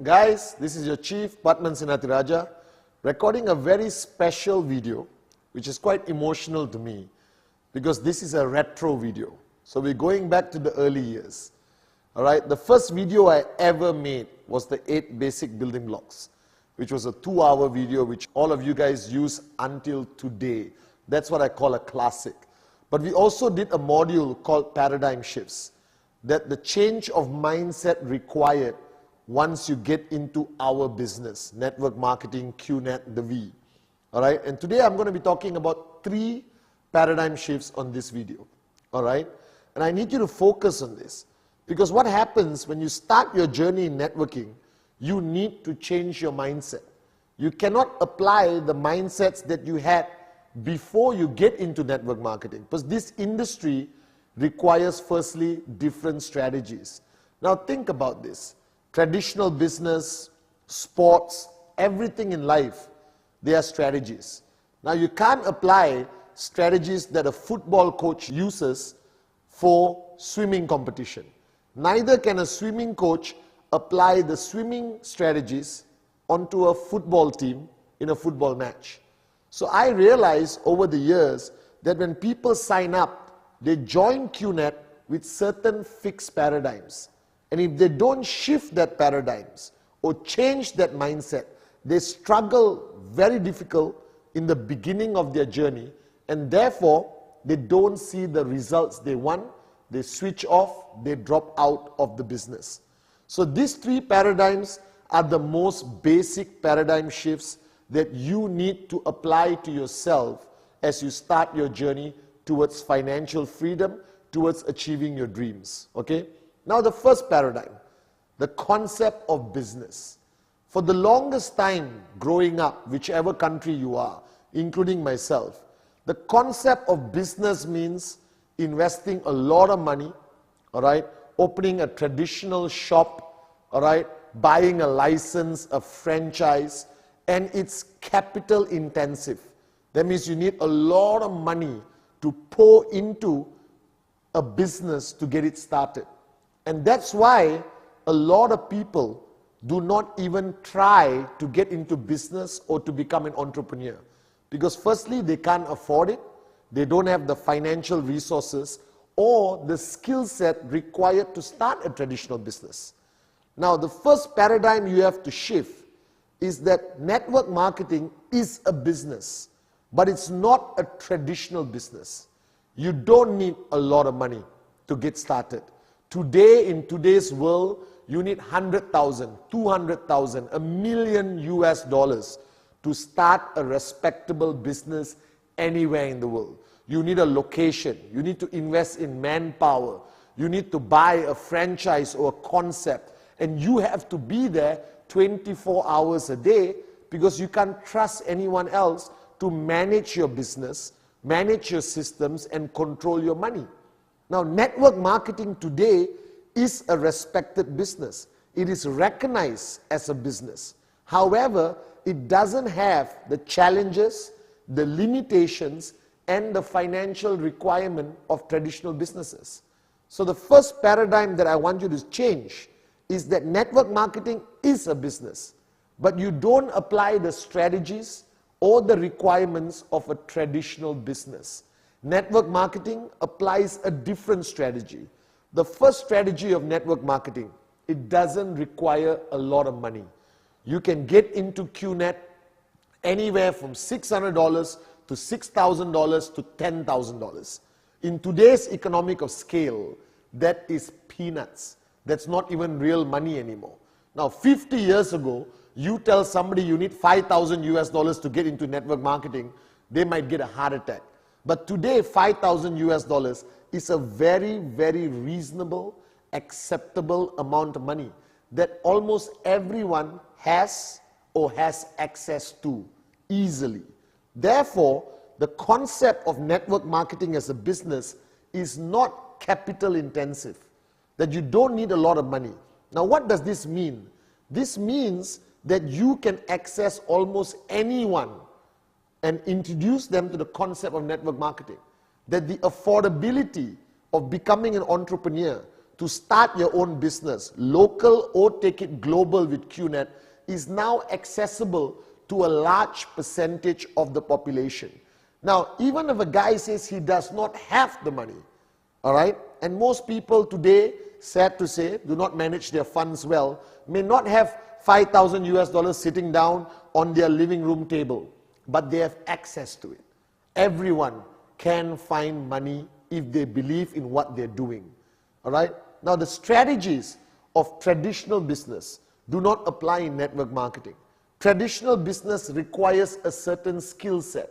Guys, this is your Chief, Pathman Senathirajah, recording a very special video, which is quite emotional to me, because this is a retro video. So we're going back to the early years. Alright, the first video I ever made was the 8 basic building blocks, which was a 2-hour video which all of you guys use until today. That's what I call a classic. But we also did a module called Paradigm Shifts, that the change of mindset required once you get into our business, network marketing, QNet, the V. Alright, and today I'm going to be talking about 3 paradigm shifts on this video. Alright, and I need you to focus on this, because what happens when you start your journey in networking, you need to change your mindset. You cannot apply the mindsets that you had before you get into network marketing, because this industry requires firstly different strategies. Now think about this. Traditional business, sports, everything in life, they are strategies. Now you can't apply strategies that a football coach uses for swimming competition. Neither can a swimming coach apply the swimming strategies onto a football team in a football match. So I realized over the years that when people sign up, they join QNet with certain fixed paradigms. And if they don't shift that paradigms or change that mindset, they struggle very difficult in the beginning of their journey, and therefore they don't see the results they want, they switch off, they drop out of the business. So these 3 paradigms are the most basic paradigm shifts that you need to apply to yourself as you start your journey towards financial freedom, towards achieving your dreams. Okay? Now the first paradigm, the concept of business. For the longest time growing up, whichever country you are, including myself, the concept of business means investing a lot of money, all right, opening a traditional shop, all right, buying a license, a franchise, and it's capital intensive. That means you need a lot of money to pour into a business to get it started. And that's why a lot of people do not even try to get into business or to become an entrepreneur. Because firstly, they can't afford it, they don't have the financial resources or the skill set required to start a traditional business. Now, the first paradigm you have to shift is that network marketing is a business, but it's not a traditional business. You don't need a lot of money to get started. Today, in today's world, you need 100,000, 200,000, $1 million US to start a respectable business anywhere in the world. You need a location, you need to invest in manpower, you need to buy a franchise or a concept, and you have to be there 24 hours a day, because you can't trust anyone else to manage your business, manage your systems, and control your money. Now, network marketing today is a respected business. It is recognized as a business. However, it doesn't have the challenges, the limitations, and the financial requirement of traditional businesses. So the first paradigm that I want you to change is that network marketing is a business, but you don't apply the strategies or the requirements of a traditional business. Network marketing applies a different strategy. The first strategy of network marketing, it doesn't require a lot of money. You can get into QNet anywhere from $600 to $6,000 to $10,000. In today's economic of scale, that is peanuts. That's not even real money anymore. Now, 50 years ago, you tell somebody you need $5,000 US to get into network marketing, they might get a heart attack. But today, $5,000 US is a very, very reasonable, acceptable amount of money that almost everyone has or has access to easily. Therefore, the concept of network marketing as a business is not capital intensive, that you don't need a lot of money. Now, what does this mean? This means that you can access almost anyone and introduce them to the concept of network marketing. That the affordability of becoming an entrepreneur to start your own business, local or take it global with QNet, is now accessible to a large percentage of the population. Now, even if a guy says he does not have the money, all right, and most people today, sad to say, do not manage their funds well, may not have 5,000 US dollars sitting down on their living room table, but they have access to it. Everyone can find money if they believe in what they're doing. All right? Now, the strategies of traditional business do not apply in network marketing. Traditional business requires a certain skill set.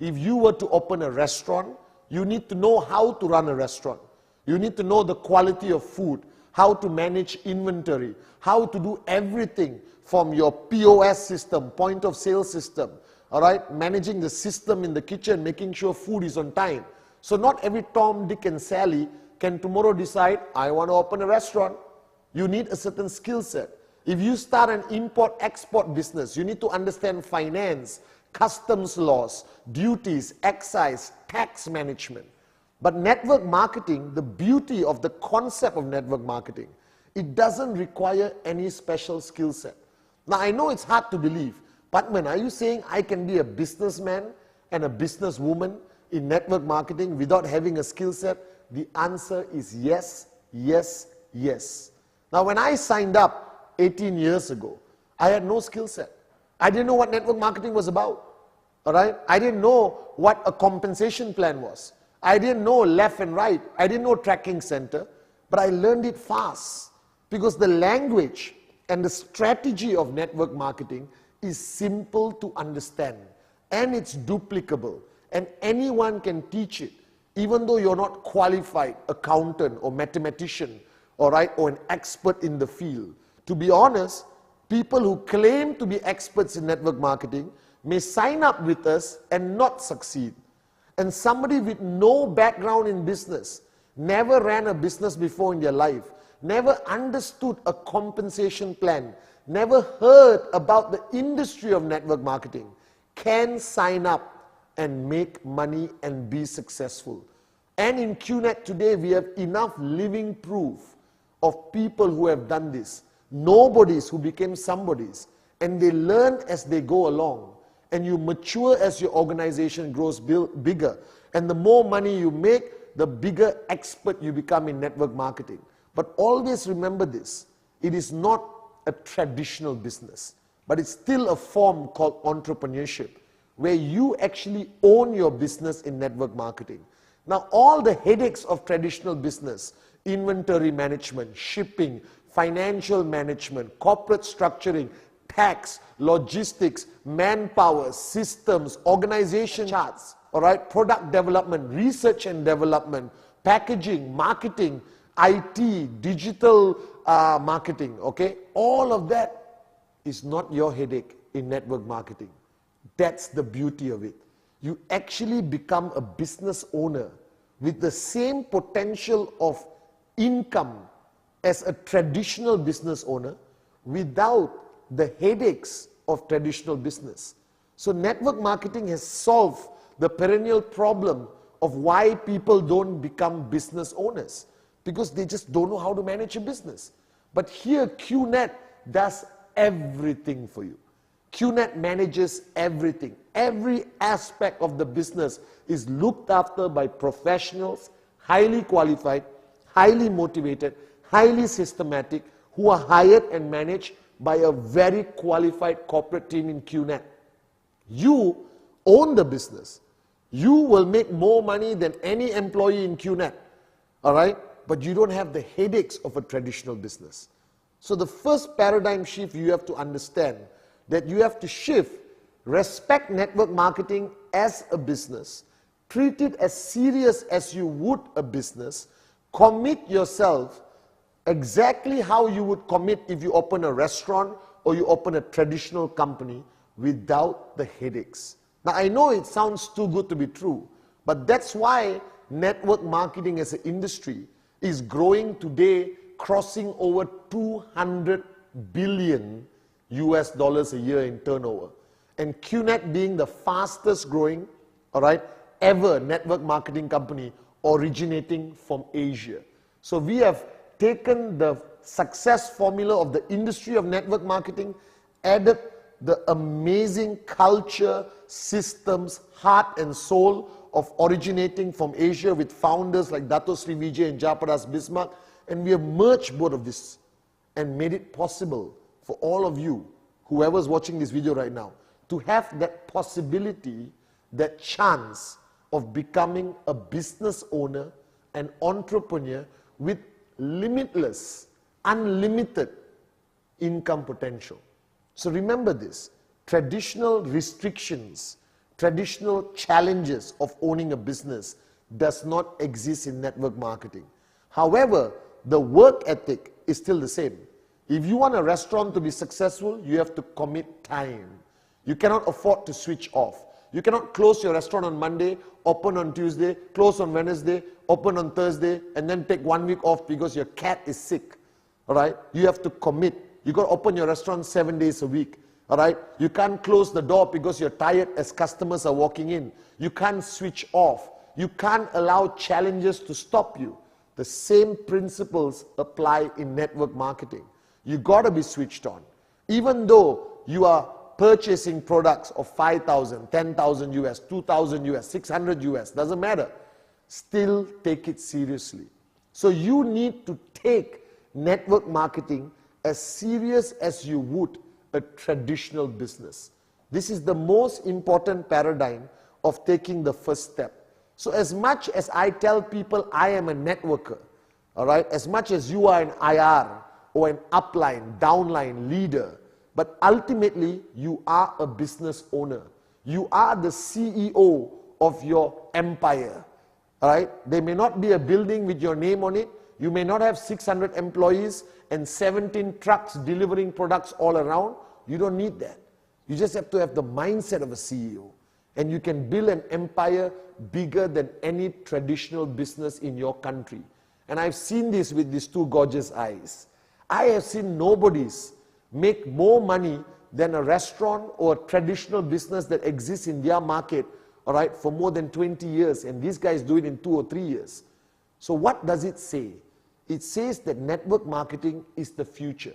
If you were to open a restaurant, you need to know how to run a restaurant. You need to know the quality of food, how to manage inventory, how to do everything from your POS system, point of sale system, all right, managing the system in the kitchen, making sure food is on time. So not every Tom, Dick and Sally can tomorrow decide, I want to open a restaurant. You need a certain skill set. If you start an import-export business, you need to understand finance, customs laws, duties, excise, tax management. But network marketing, the beauty of the concept of network marketing, it doesn't require any special skill set. Now, I know it's hard to believe. Pathman, are you saying I can be a businessman and a businesswoman in network marketing without having a skill set? The answer is yes, yes, yes. Now, when I signed up 18 years ago, I had no skill set. I didn't know what network marketing was about. All right? I didn't know what a compensation plan was. I didn't know left and right. I didn't know tracking center. But I learned it fast because the language and the strategy of network marketing is simple to understand and it's duplicable and anyone can teach it, even though you're not qualified accountant or mathematician, all right, or an expert in the field. To be honest, people who claim to be experts in network marketing may sign up with us and not succeed. And somebody with no background in business, never ran a business before in their life, never understood a compensation plan, never heard about the industry of network marketing, can sign up and make money and be successful. And in QNet today, we have enough living proof of people who have done this. Nobodies who became somebodies. And they learn as they go along. And you mature as your organization grows bigger. And the more money you make, the bigger expert you become in network marketing. But always remember this. It is not a traditional business, but it's still a form called entrepreneurship, where you actually own your business in network marketing. Now, all the headaches of traditional business, inventory management, shipping, financial management, corporate structuring, tax, logistics, manpower, systems, organization charts, all right, product development, research and development, packaging, marketing, IT, digital marketing, okay? All of that is not your headache in network marketing. That's the beauty of it. You actually become a business owner with the same potential of income as a traditional business owner without the headaches of traditional business. So network marketing has solved the perennial problem of why people don't become business owners, because they just don't know how to manage a business. But here QNet does everything for you. QNet manages everything. Every aspect of the business is looked after by professionals, highly qualified, highly motivated, highly systematic, who are hired and managed by a very qualified corporate team in QNet. You own the business. You will make more money than any employee in QNet, all right? But you don't have the headaches of a traditional business. So the first paradigm shift you have to understand, that you have to shift, respect network marketing as a business, treat it as serious as you would a business, commit yourself exactly how you would commit if you open a restaurant or you open a traditional company without the headaches. Now, I know it sounds too good to be true, but that's why network marketing as an industry is growing today, crossing over 200 billion US dollars a year in turnover. And QNet being the fastest growing, all right, ever network marketing company originating from Asia. So we have taken the success formula of the industry of network marketing, added the amazing culture, systems, heart and soul of originating from Asia with founders like Dato Sri Vijay and Japadas Bismarck, and we have merged both of this and made it possible for all of you, whoever's watching this video right now, to have that possibility, that chance of becoming a business owner, an entrepreneur with limitless, unlimited income potential. So remember this, traditional restrictions, traditional challenges of owning a business does not exist in network marketing. However, the work ethic is still the same. If you want a restaurant to be successful, you have to commit time. You cannot afford to switch off. You cannot close your restaurant on Monday, open on Tuesday, close on Wednesday, open on Thursday, and then take 1 week off because your cat is sick. All right? You have to commit. You got to open your restaurant 7 days a week. All right? You can't close the door because you're tired as customers are walking in. You can't switch off. You can't allow challenges to stop you. The same principles apply in network marketing. You got to be switched on. Even though you are purchasing products of 5,000, 10,000 US, 2,000 US, 600 US, doesn't matter. Still take it seriously. So you need to take network marketing as serious as you would a traditional business. This is the most important paradigm of taking the first step. So as much as I tell people I am a networker, all right, as much as you are an IR or an upline, downline leader, but ultimately you are a business owner. You are the CEO of your empire, all right? There may not be a building with your name on it. You may not have 600 employees and 17 trucks delivering products all around. You don't need that. You just have to have the mindset of a CEO. And you can build an empire bigger than any traditional business in your country. And I've seen this with these two gorgeous eyes. I have seen nobodies make more money than a restaurant or a traditional business that exists in their market, all right, for more than 20 years. And these guys do it in 2 or 3 years. So what does it say? It says that network marketing is the future,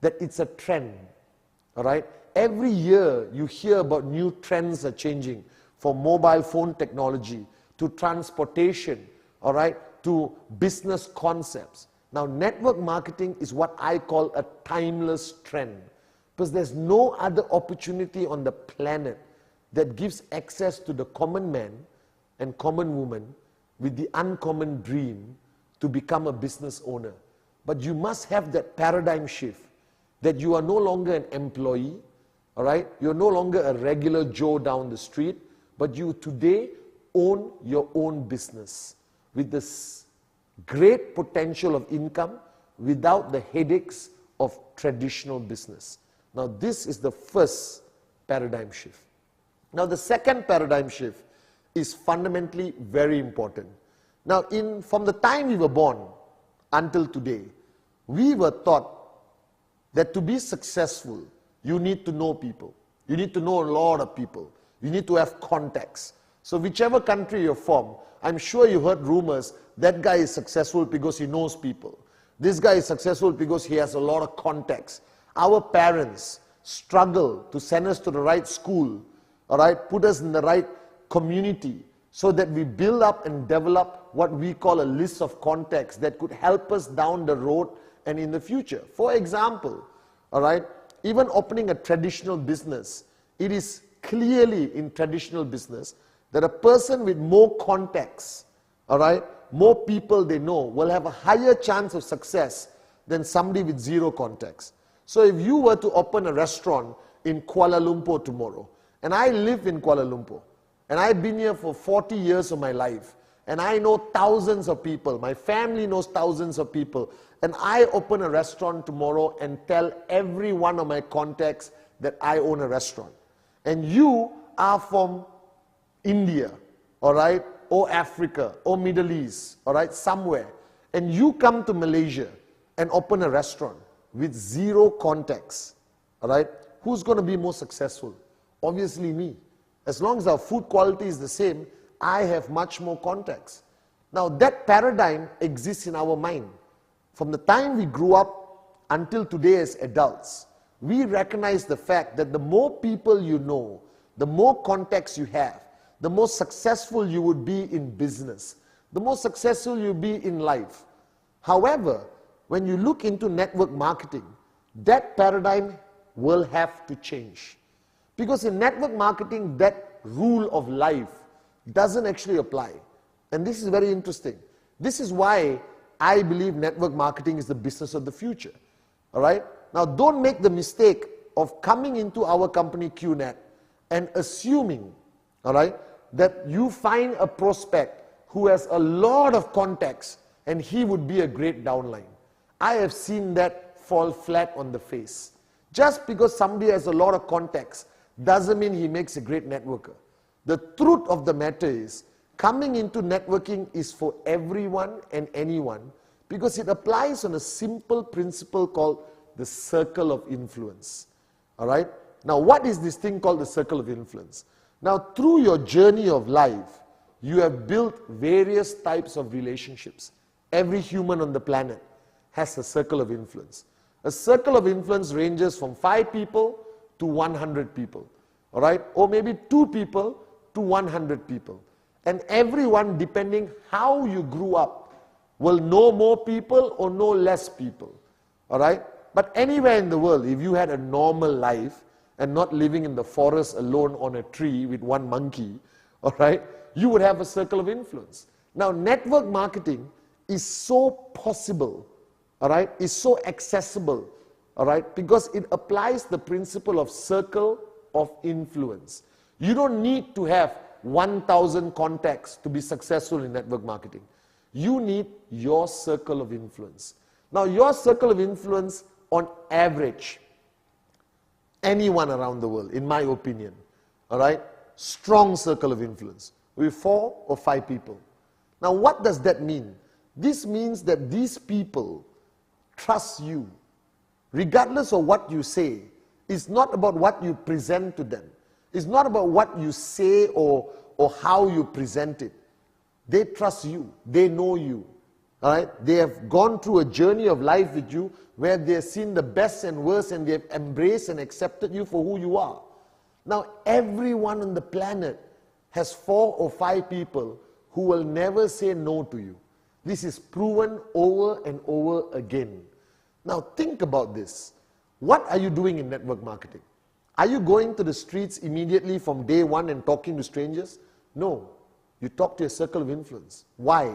that it's a trend, all right? Every year you hear about new trends are changing, from mobile phone technology to transportation, all right, to business concepts. Now, network marketing is what I call a timeless trend, because there's no other opportunity on the planet that gives access to the common man and common woman with the uncommon dream to become a business owner. But you must have that paradigm shift, that you are no longer an employee, all right? You're no longer a regular Joe down the street, but you today own your own business with this great potential of income without the headaches of traditional business. Now, this is the first paradigm shift. Now, the second paradigm shift is fundamentally very important. Now, from the time we were born until today, we were taught that to be successful, you need to know people. You need to know a lot of people. You need to have contacts. So whichever country you're from, I'm sure you heard rumors, that guy is successful because he knows people. This guy is successful because he has a lot of contacts. Our parents struggle to send us to the right school, all right, put us in the right community, so that we build up and develop what we call a list of contacts that could help us down the road and in the future. For example, all right, even opening a traditional business, it is clearly in traditional business that a person with more contacts, all right, more people they know, will have a higher chance of success than somebody with zero contacts. So if you were to open a restaurant in Kuala Lumpur tomorrow, and I live in Kuala Lumpur, and I've been here for 40 years of my life, and I know thousands of people, my family knows thousands of people, and I open a restaurant tomorrow and tell every one of my contacts that I own a restaurant. And you are from India, all right, or Africa, or Middle East, all right, somewhere, and you come to Malaysia and open a restaurant with zero contacts, all right, who's going to be more successful? Obviously me. As long as our food quality is the same, I have much more contacts. Now that paradigm exists in our mind. From the time we grew up until today as adults, we recognize the fact that the more people you know, the more contacts you have, the more successful you would be in business, the more successful you'll be in life. However, when you look into network marketing, that paradigm will have to change. Because in network marketing, that rule of life doesn't actually apply. And this is very interesting. This is why I believe network marketing is the business of the future. All right? Now, don't make the mistake of coming into our company QNet and assuming, all right, that you find a prospect who has a lot of contacts and he would be a great downline. I have seen that fall flat on the face. Just because somebody has a lot of contacts doesn't mean he makes a great networker. The truth of the matter is, coming into networking is for everyone and anyone because it applies on a simple principle called the circle of influence. All right? Now, what is this thing called the circle of influence? Now, through your journey of life, you have built various types of relationships. Every human on the planet has a circle of influence. A circle of influence ranges from 5 people to 100 people. All right? Or maybe 2 people to 100 people. And everyone, depending how you grew up, will know more people or know less people. All right? But anywhere in the world, if you had a normal life and not living in the forest alone on a tree with one monkey, all right, you would have a circle of influence. Now, network marketing is so possible, all right, is so accessible, all right, because it applies the principle of circle of influence. You don't need to have 1,000 contacts to be successful in network marketing. You need your circle of influence. Now, your circle of influence, on average, anyone around the world, in my opinion, all right, strong circle of influence, with 4 or 5 people. Now, what does that mean? This means that these people trust you, regardless of what you say. It's not about what you present to them. It's not about what you say or how you present it. They trust you. They know you. All right? They have gone through a journey of life with you where they have seen the best and worst and they have embraced and accepted you for who you are. Now, everyone on the planet has 4 or 5 people who will never say no to you. This is proven over and over again. Now, think about this. What are you doing in network marketing? Are you going to the streets immediately from day one and talking to strangers? No. You talk to your circle of influence. Why?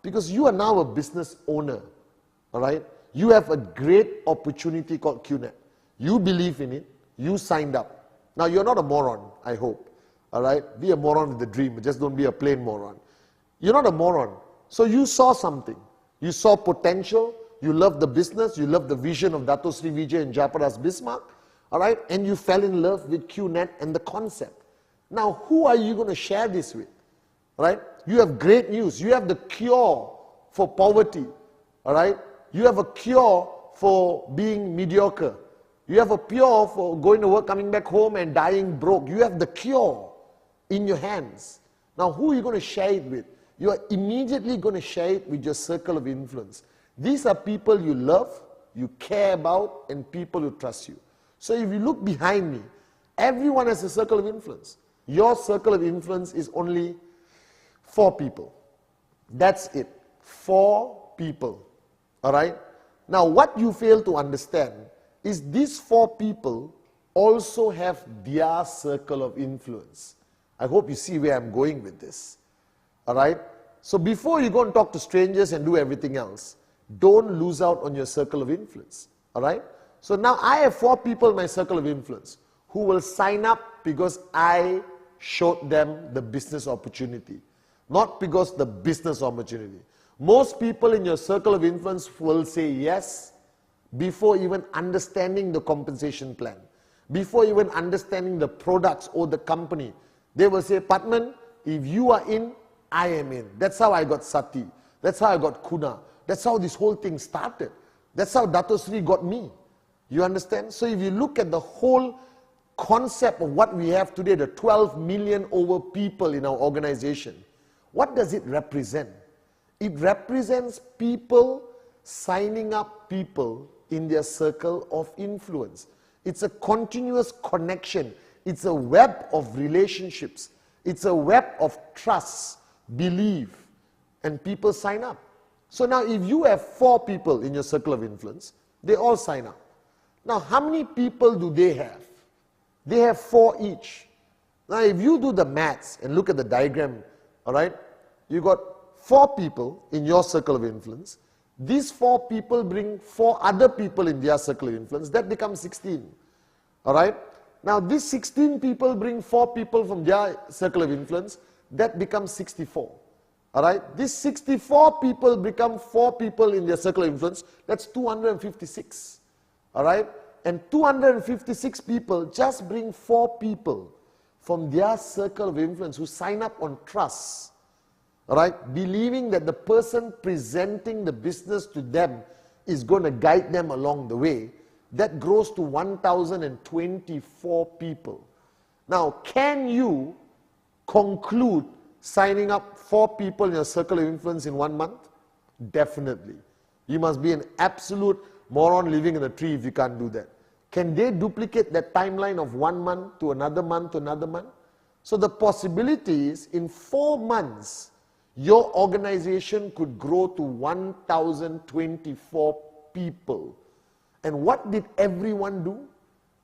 Because you are now a business owner. All right? You have a great opportunity called QNet. You believe in it. You signed up. Now, you're not a moron, I hope. All right? Be a moron with a dream. Just don't be a plain moron. You're not a moron. So you saw something. You saw potential. You loved the business. You loved the vision of Dato Sri Vijay and Jayaprakash Bismarck. All right? And you fell in love with QNet and the concept. Now, who are you going to share this with? All right? You have great news. You have the cure for poverty. All right? You have a cure for being mediocre. You have a cure for going to work, coming back home and dying broke. You have the cure in your hands. Now, who are you going to share it with? You are immediately going to share it with your circle of influence. These are people you love, you care about, and people who trust you. So if you look behind me, everyone has a circle of influence. Your circle of influence is only 4 people. That's it. 4 people. All right? Now, what you fail to understand is these 4 people also have their circle of influence. I hope you see where I'm going with this. All right? So before you go and talk to strangers and do everything else, don't lose out on your circle of influence. All right? So now I have 4 people in my circle of influence who will sign up because I showed them the business opportunity, not because the business opportunity. Most people in your circle of influence will say yes before even understanding the compensation plan, before even understanding the products or the company. They will say, Pathman, if you are in, I am in. That's how I got Sati. That's how I got Kuna. That's how this whole thing started. That's how Dato Sri got me. You understand? So if you look at the whole concept of what we have today, the 12 million over people in our organization, what does it represent? It represents people signing up people in their circle of influence. It's a continuous connection. It's a web of relationships. It's a web of trust, belief, and people sign up. So now if you have 4 people in your circle of influence, they all sign up. Now how many people do they have? They have 4 each. Now if you do the maths and look at the diagram, all right, you got 4 people in your circle of influence. These 4 people bring 4 other people in their circle of influence. That becomes 16. All right. Now these 16 people bring 4 people from their circle of influence. That becomes 64. All right. These 64 people become 4 people in their circle of influence. That's 256. All right. And 256 people just bring 4 people from their circle of influence who sign up on trust. All right, believing that the person presenting the business to them is going to guide them along the way. That grows to 1,024 people. Now, can you conclude signing up 4 people in your circle of influence in 1 month? Definitely. You must be an absolute moron living in a tree if you can't do that. Can they duplicate that timeline of 1 month to another month to another month? So the possibility is in 4 months, your organization could grow to 1,024 people. And what did everyone do?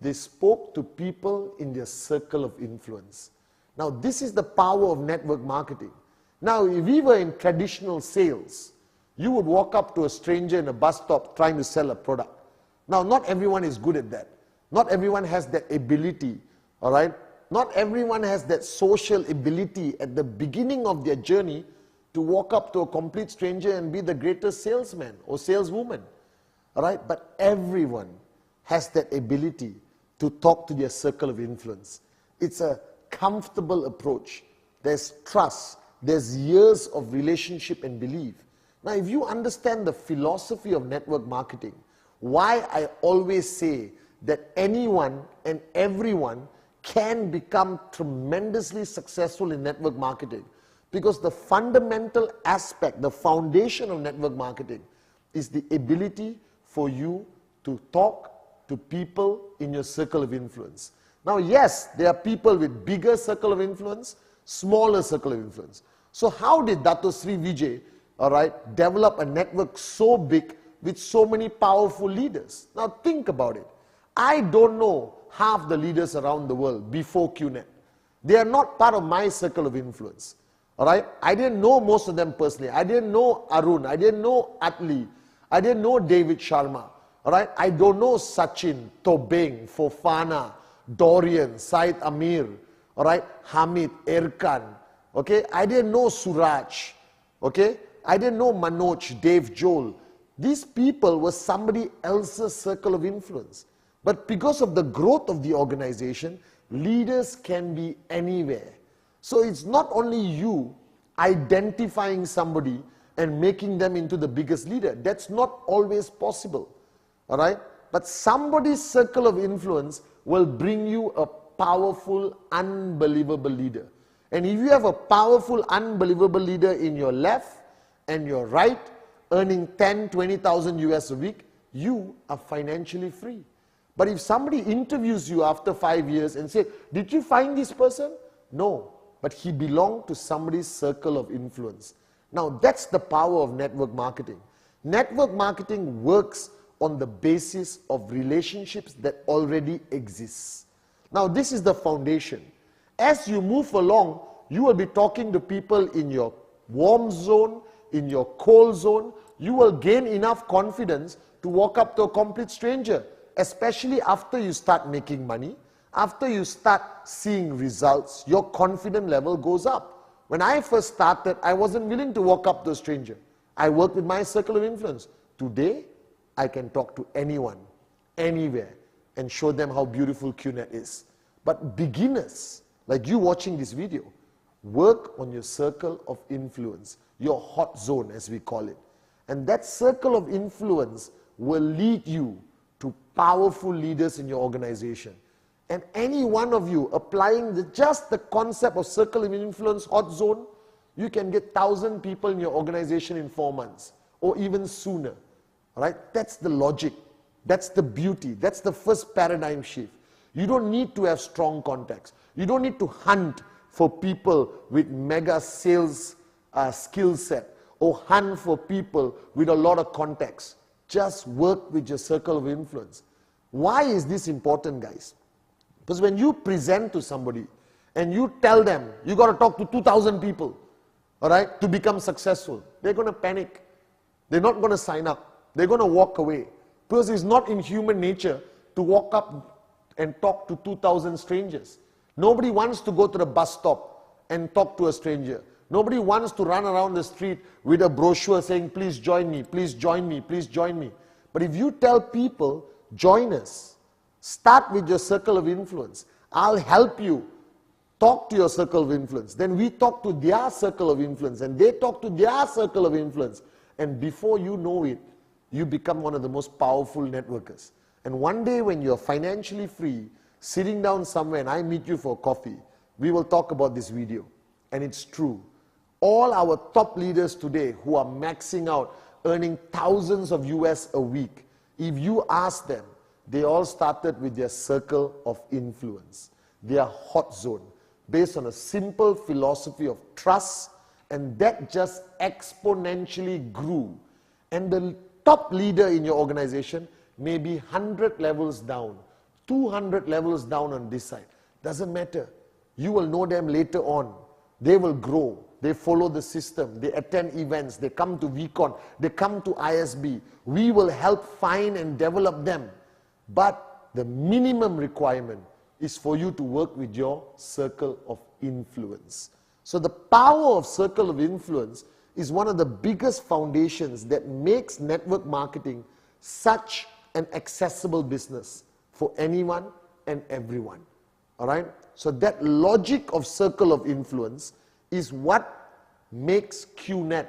They spoke to people in their circle of influence. Now, this is the power of network marketing. Now, if we were in traditional sales, you would walk up to a stranger in a bus stop trying to sell a product. Now, not everyone is good at that. Not everyone has that ability, all right? Not everyone has that social ability at the beginning of their journey to walk up to a complete stranger and be the greatest salesman or saleswoman. All right? But everyone has that ability to talk to their circle of influence. It's a comfortable approach. There's trust. There's years of relationship and belief. Now, if you understand the philosophy of network marketing, why I always say that anyone and everyone can become tremendously successful in network marketing. Because the fundamental aspect, the foundation of network marketing is the ability for you to talk to people in your circle of influence. Now, yes, there are people with bigger circle of influence, smaller circle of influence. So how did Dato Sri Vijay, all right, develop a network so big with so many powerful leaders? Now think about it. I don't know half the leaders around the world before QNet. They are not part of my circle of influence. All right? I didn't know most of them personally. I didn't know Arun. I didn't know Atli. I didn't know David Sharma. All right? I don't know Sachin, Tobing, Fofana, Dorian, Said Amir. All right? Hamid, Erkan. Okay? I didn't know Suraj. Okay? I didn't know Manoj, Dave Joel. These people were somebody else's circle of influence. But because of the growth of the organization, leaders can be anywhere. So it's not only you identifying somebody and making them into the biggest leader. That's not always possible. All right? But somebody's circle of influence will bring you a powerful, unbelievable leader. And if you have a powerful, unbelievable leader in your left and your right, earning 10, 20,000 US a week, you are financially free. But if somebody interviews you after 5 years and says, did you find this person? No, but he belonged to somebody's circle of influence. Now that's the power of network marketing. Network marketing works on the basis of relationships that already exist. Now this is the foundation. As you move along, you will be talking to people in your warm zone, in your cold zone. You will gain enough confidence to walk up to a complete stranger, especially after you start making money, after you start seeing results, your confidence level goes up. When I first started, I wasn't willing to walk up to a stranger. I worked with my circle of influence. Today, I can talk to anyone, anywhere, and show them how beautiful QNet is. But beginners, like you watching this video, work on your circle of influence, your hot zone as we call it. And that circle of influence will lead you to powerful leaders in your organization. And any one of you applying just the concept of circle of influence, hot zone, you can get 1,000 people in your organization in 4 months or even sooner. All right? That's the logic. That's the beauty. That's the first paradigm shift. You don't need to have strong contacts. You don't need to hunt for people with mega sales skill set or hunt for people with a lot of contacts. Just work with your circle of influence. Why is this important, guys? Because when you present to somebody and you tell them you got to talk to 2,000 people, all right, to become successful, they're going to panic. They're not going to sign up. They're going to walk away. Because it's not in human nature to walk up and talk to 2,000 strangers. Nobody wants to go to the bus stop and talk to a stranger. Nobody wants to run around the street with a brochure saying, please join me, please join me, please join me. But if you tell people, join us, start with your circle of influence. I'll help you. Talk to your circle of influence. Then we talk to their circle of influence and they talk to their circle of influence. And before you know it, you become one of the most powerful networkers. And one day when you're financially free, sitting down somewhere and I meet you for coffee, we will talk about this video. And it's true. All our top leaders today who are maxing out, earning thousands of US a week, if you ask them, they all started with their circle of influence, their hot zone, based on a simple philosophy of trust, and that just exponentially grew. And the top leader in your organization may be 100 levels down, 200 levels down on this side. Doesn't matter. You will know them later on. They will grow. They follow the system. They attend events. They come to VCon. They come to ISB. We will help find and develop them. But the minimum requirement is for you to work with your circle of influence. So the power of circle of influence is one of the biggest foundations that makes network marketing such an accessible business for anyone and everyone. All right? So that logic of circle of influence is what makes QNet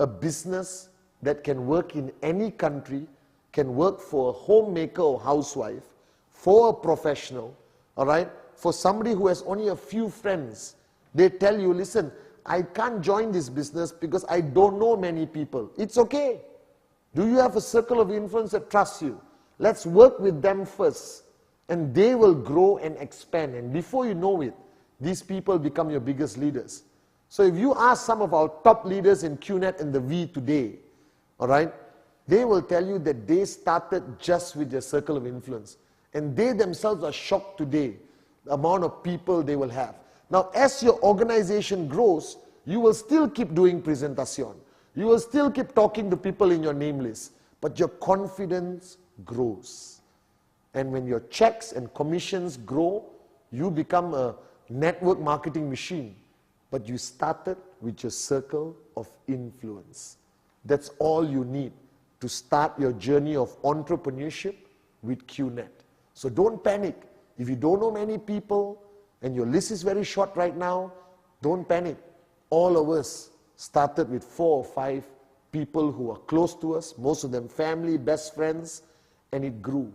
a business that can work in any country, can work for a homemaker or housewife, for a professional, all right? For somebody who has only a few friends. They tell you, listen, I can't join this business because I don't know many people. It's okay. Do you have a circle of influence that trusts you? Let's work with them first. And they will grow and expand. And before you know it, these people become your biggest leaders. So if you ask some of our top leaders in QNet and the V today, all right, they will tell you that they started just with their circle of influence. And they themselves are shocked today, the amount of people they will have. Now, as your organization grows, you will still keep doing presentation. You will still keep talking to people in your name list. But your confidence grows. And when your checks and commissions grow, you become a network marketing machine. But you started with your circle of influence. That's all you need to start your journey of entrepreneurship with QNet. So don't panic. If you don't know many people and your list is very short right now, don't panic. All of us started with 4 or 5 people who are close to us, most of them family, best friends, and it grew.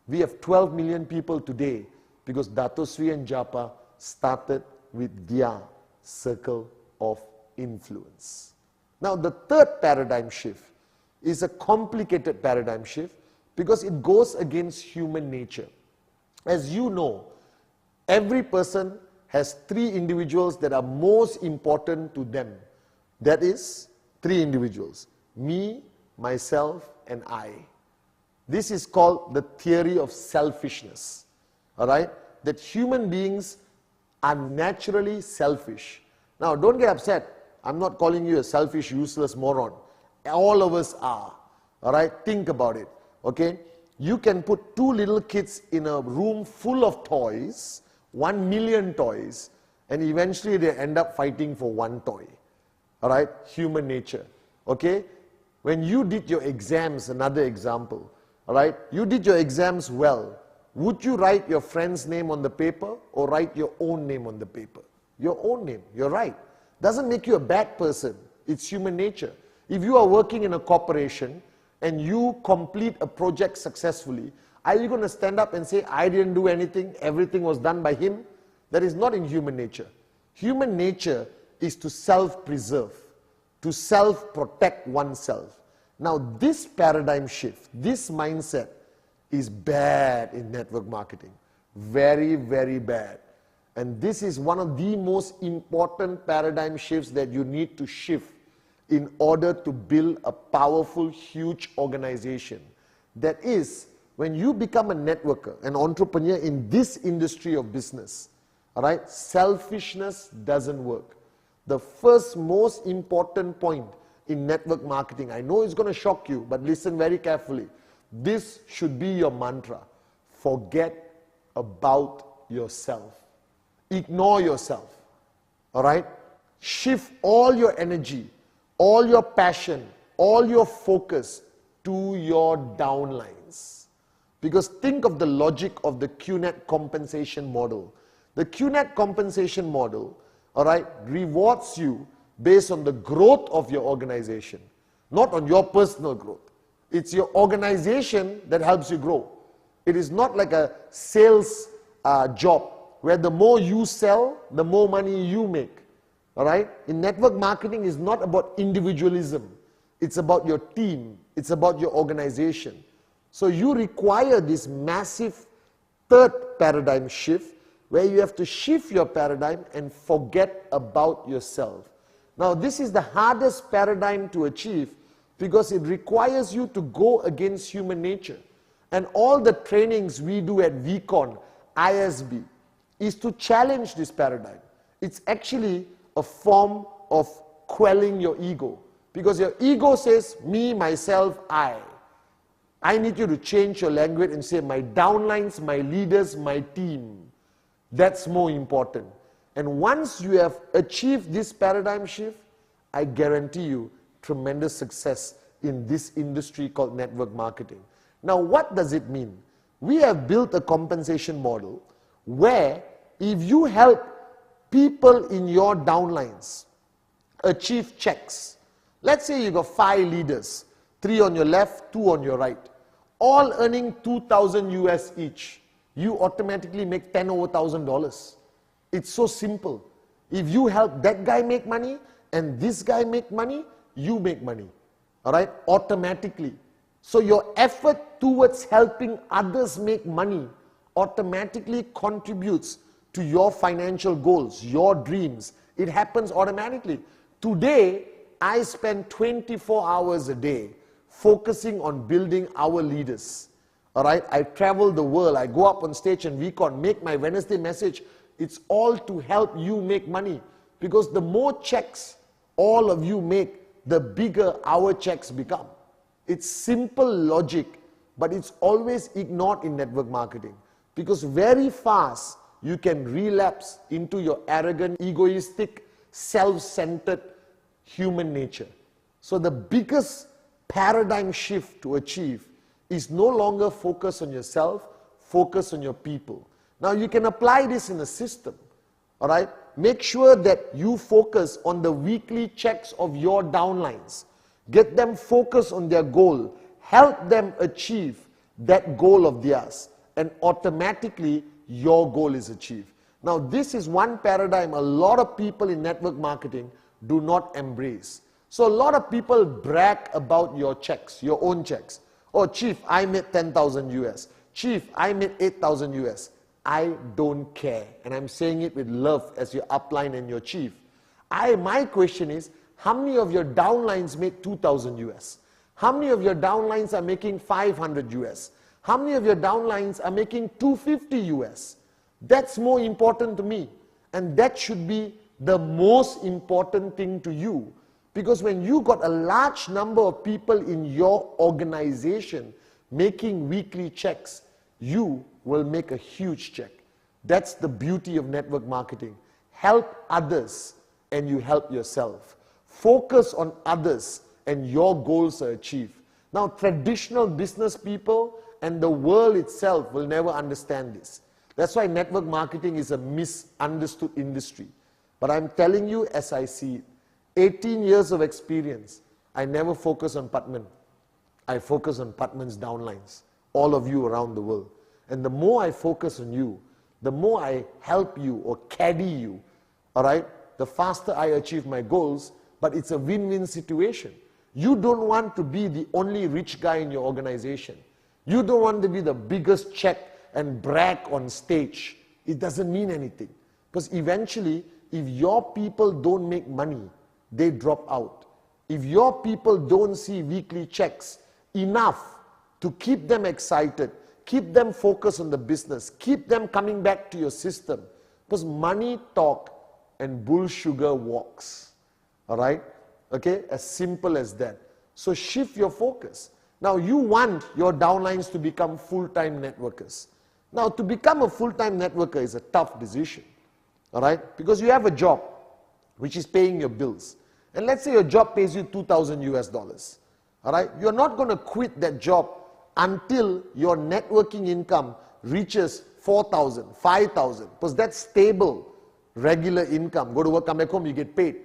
We have 12 million people today because Dato Sri and Japa started with their circle of influence. Now, the third paradigm shift is a complicated paradigm shift because it goes against human nature. As you know, every person has 3 individuals that are most important to them. That is 3 individuals: me, myself, and I. This is called the theory of selfishness. All right? That human beings are naturally selfish. Now, don't get upset. I'm not calling you a selfish, useless moron. All of us are. All right? Think about it. Okay? You can put 2 little kids in a room full of toys, 1 million toys, and eventually they end up fighting for 1 toy. All right? Human nature. Okay? When you did your exams, another example, all right? You did your exams well. Would you write your friend's name on the paper or write your own name on the paper? Your own name. You're right. Doesn't make you a bad person. It's human nature. If you are working in a corporation and you complete a project successfully, are you going to stand up and say, I didn't do anything, everything was done by him? That is not in human nature. Human nature is to self-preserve, to self-protect oneself. Now this paradigm shift, this mindset is bad in network marketing. Very, very bad. And this is one of the most important paradigm shifts that you need to shift in order to build a powerful, huge organization. That is, when you become a networker, an entrepreneur in this industry of business, all right, selfishness doesn't work. The first most important point in network marketing, I know it's going to shock you, but listen very carefully. This should be your mantra. Forget about yourself. Ignore yourself. All right? Shift all your energy, all your passion, all your focus to your downlines. Because think of the logic of the QNET compensation model. The QNET compensation model, all right, rewards you based on the growth of your organization, not on your personal growth. It's your organization that helps you grow. It is not like a sales job where the more you sell, the more money you make. All right? In network marketing, it's not about individualism. It's about your team. It's about your organization. So you require this massive third paradigm shift where you have to shift your paradigm and forget about yourself. Now, this is the hardest paradigm to achieve because it requires you to go against human nature. And all the trainings we do at VCon, ISB, is to challenge this paradigm. It's actually a form of quelling your ego. Because your ego says, me, myself, I. I need you to change your language and say, my downlines, my leaders, my team. That's more important. And once you have achieved this paradigm shift, I guarantee you tremendous success in this industry called network marketing. Now, what does it mean? We have built a compensation model where if you help people in your downlines achieve checks, let's say you got 5 leaders, 3 on your left, 2 on your right, all earning 2,000 US each, you automatically make $10 over $1,000. It's so simple. If you help that guy make money and this guy make money, you make money. All right? Automatically. So your effort towards helping others make money automatically contributes to your financial goals, your dreams. It happens automatically. Today, I spend 24 hours a day focusing on building our leaders. All right? I travel the world. I go up on stage and VCon, make my Wednesday message. It's all to help you make money. Because the more checks all of you make, the bigger our checks become. It's simple logic, but it's always ignored in network marketing. Because very fast, you can relapse into your arrogant, egoistic, self-centered human nature. So the biggest paradigm shift to achieve is no longer focus on yourself, focus on your people. Now you can apply this in a system, all right? Make sure that you focus on the weekly checks of your downlines. Get them focused on their goal. Help them achieve that goal of theirs. And automatically, your goal is achieved. Now, this is one paradigm a lot of people in network marketing do not embrace. So a lot of people brag about your checks, your own checks. Oh, Chief, I made 10,000 US. Chief, I made 8,000 US. I don't care. And I'm saying it with love as your upline and your chief. My question is, how many of your downlines make 2,000 US? How many of your downlines are making 500 US? How many of your downlines are making 250 US? That's more important to me. And that should be the most important thing to you. Because when you got a large number of people in your organization making weekly checks, you will make a huge check. That's the beauty of network marketing. Help others and you help yourself. Focus on others and your goals are achieved. Now, traditional business people and the world itself will never understand this. That's why network marketing is a misunderstood industry. But I'm telling you as I see it, 18 years of experience, I never focus on Pathman. I focus on Pathman's downlines, all of you around the world. And the more I focus on you, the more I help you or caddy you, all right, the faster I achieve my goals, but it's a win-win situation. You don't want to be the only rich guy in your organization. You don't want to be the biggest check and brag on stage. It doesn't mean anything. Because eventually, if your people don't make money, they drop out. If your people don't see weekly checks enough to keep them excited, keep them focused on the business, keep them coming back to your system. Because money talk and bull sugar walks. All right? Okay? As simple as that. So shift your focus. Now you want your downlines to become full-time networkers. Now to become a full-time networker is a tough decision. All right? Because you have a job which is paying your bills. And let's say your job pays you $2,000 US. All right? You're not going to quit that job until your networking income reaches 4,000, 5,000. Because that's stable, regular income. Go to work, come back home, you get paid.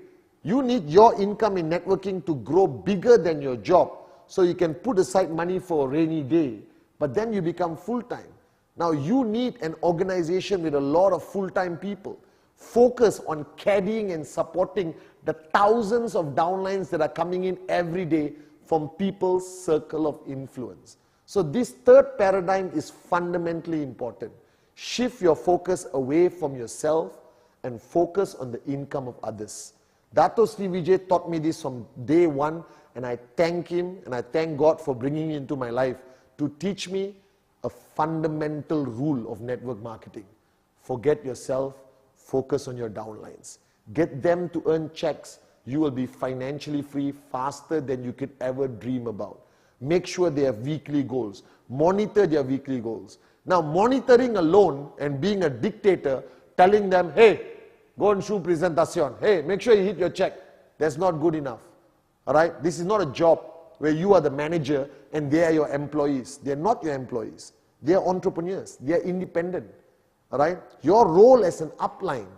You need your income in networking to grow bigger than your job so you can put aside money for a rainy day. But then you become full-time. Now you need an organization with a lot of full-time people. Focus on caddying and supporting the thousands of downlines that are coming in every day from people's circle of influence. So this third paradigm is fundamentally important. Shift your focus away from yourself and focus on the income of others. Dato Sri Vijay taught me this from day one, and I thank him and I thank God for bringing him into my life to teach me a fundamental rule of network marketing. Forget yourself, focus on your downlines. Get them to earn checks. You will be financially free faster than you could ever dream about. Make sure they have weekly goals. Monitor their weekly goals. Now, monitoring alone and being a dictator, telling them, hey, go and show presentation. Hey, make sure you hit your check. That's not good enough. All right? This is not a job where you are the manager and they are your employees. They are not your employees. They are entrepreneurs. They are independent. All right? Your role as an upline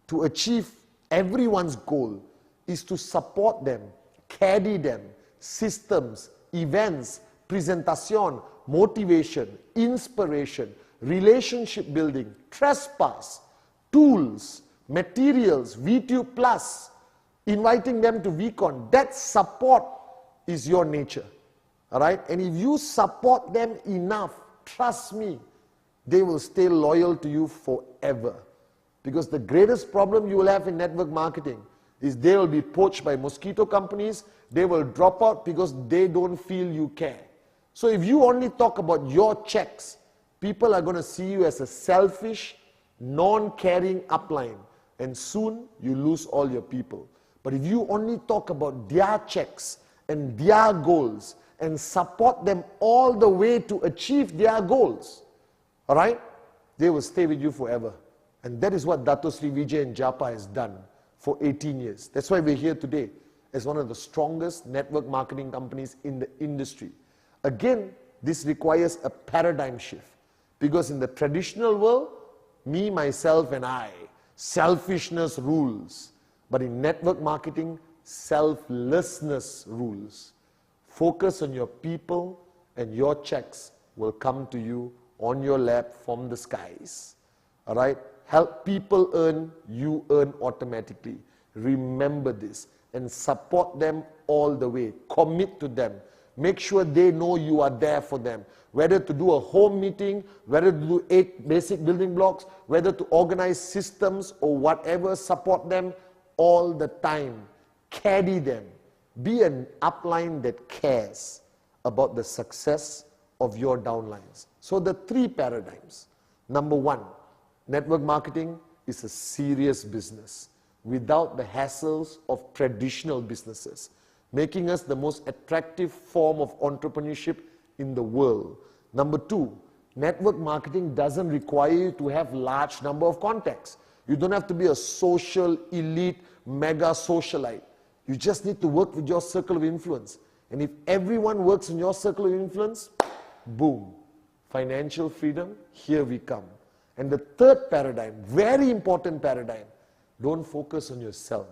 to achieve everyone's goal is to support them, caddy them, systems, events, presentation, motivation, inspiration, relationship building, trespass, tools, materials, V2 plus, inviting them to VCon. That support is your nature. All right? And if you support them enough, trust me, they will stay loyal to you forever. Because the greatest problem you will have in network marketing is they will be poached by mosquito companies. They will drop out because they don't feel you care. So if you only talk about your checks, people are going to see you as a selfish, non-caring upline. And soon you lose all your people. But if you only talk about their checks and their goals and support them all the way to achieve their goals, all right, they will stay with you forever. And that is what Dato Sri Vijay and Japa has done for 18 years. That's why we're here today as one of the strongest network marketing companies in the industry. Again, this requires a paradigm shift. Because in the traditional world, me, myself, and I, selfishness rules. But in network marketing, selflessness rules. Focus on your people and your checks will come to you on your lap from the skies. All right? Help people earn, you earn automatically. Remember this and support them all the way. Commit to them. Make sure they know you are there for them. Whether to do a home meeting, whether to do 8 basic building blocks, whether to organize systems or whatever, support them all the time. Caddy them. Be an upline that cares about the success of your downlines. So the 3 paradigms. Number 1, network marketing is a serious business without the hassles of traditional businesses, making us the most attractive form of entrepreneurship in the world. Number 2, network marketing doesn't require you to have large number of contacts. You don't have to be a social, elite, mega socialite. You just need to work with your circle of influence. And if everyone works in your circle of influence, boom, financial freedom, here we come. And the third paradigm, very important paradigm, don't focus on yourself.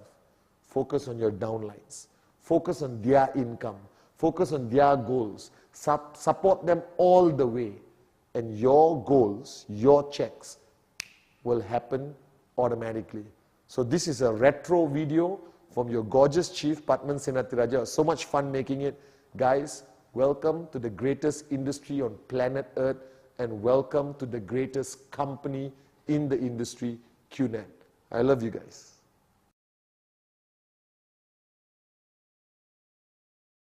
Focus on your downlines. Focus on their income. Focus on their goals. Support them all the way. And your goals, your checks, will happen automatically. So this is a retro video from your gorgeous chief, Pathman Senathirajah. So much fun making it. Guys, welcome to the greatest industry on planet Earth, and welcome to the greatest company in the industry, QNet. I love you guys.